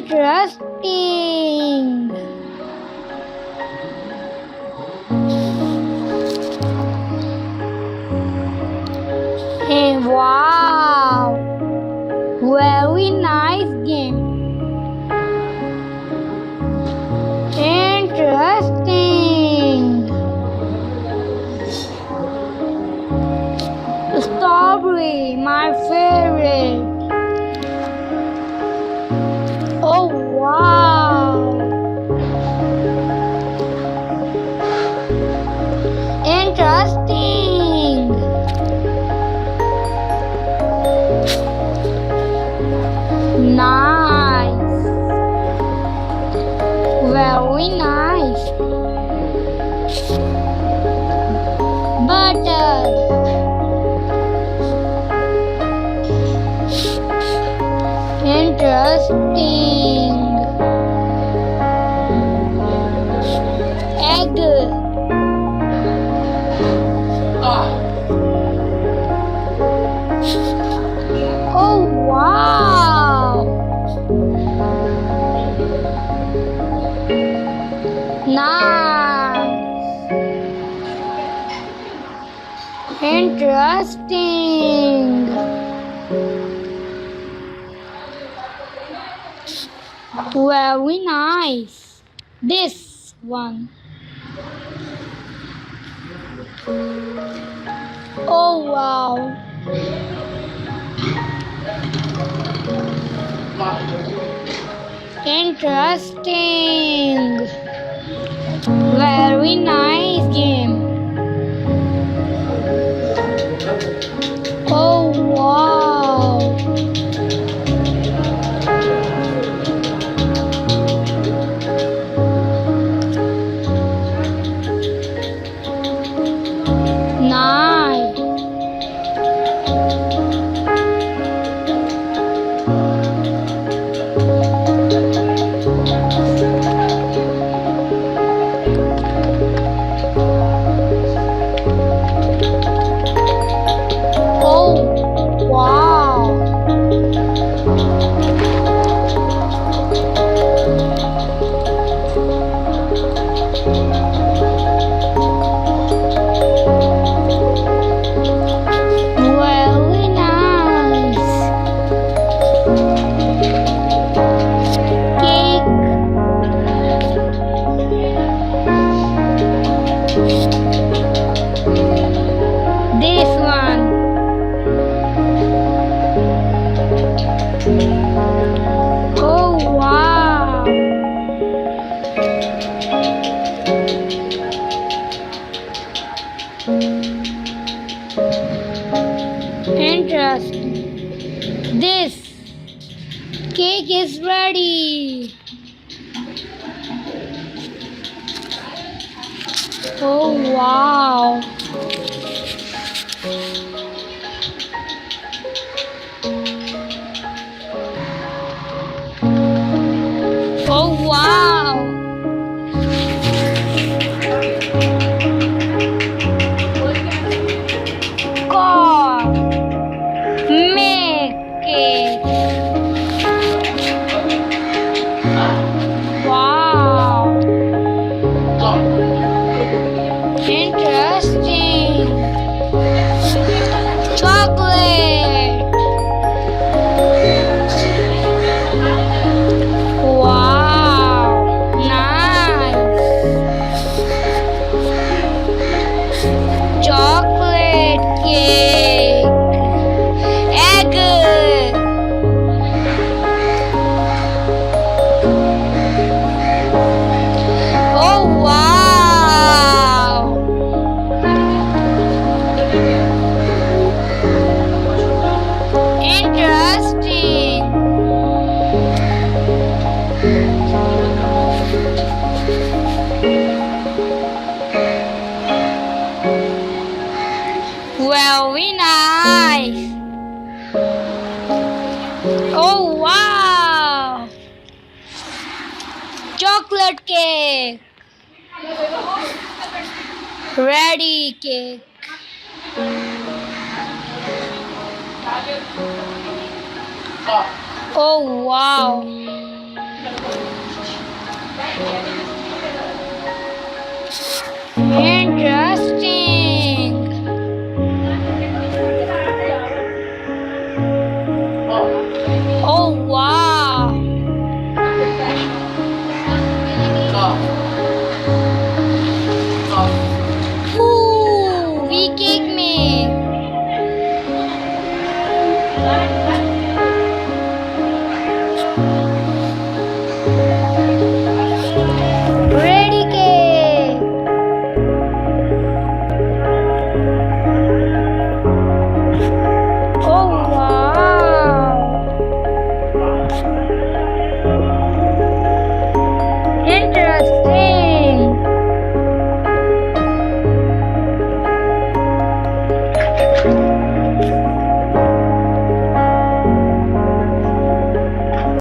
Interesting. Hey, wow. Very nice game. Interesting. Strawberry, my favorite. Oh, wow. Interesting. Nice. Very nice. Butter. Interesting. Egg. Oh, wow. Nice. Interesting. Very nice. This one. Oh, wow. Interesting. Very nice game. Oh, wow. Nice. Oh, wow. Very nice. Cake. This one. Oh, wow. Interesting. This cake is ready. Oh, wow. Oh, wow. God, make it. Wow. Interesting. Chocolate. Wow. Nice. Chocolate cake. Egg. Oh, wow. Interesting. Very nice. Oh, wow. Chocolate cake. Ready cake. Oh, wow. Interesting. Oh wow. Ooh, we kick me.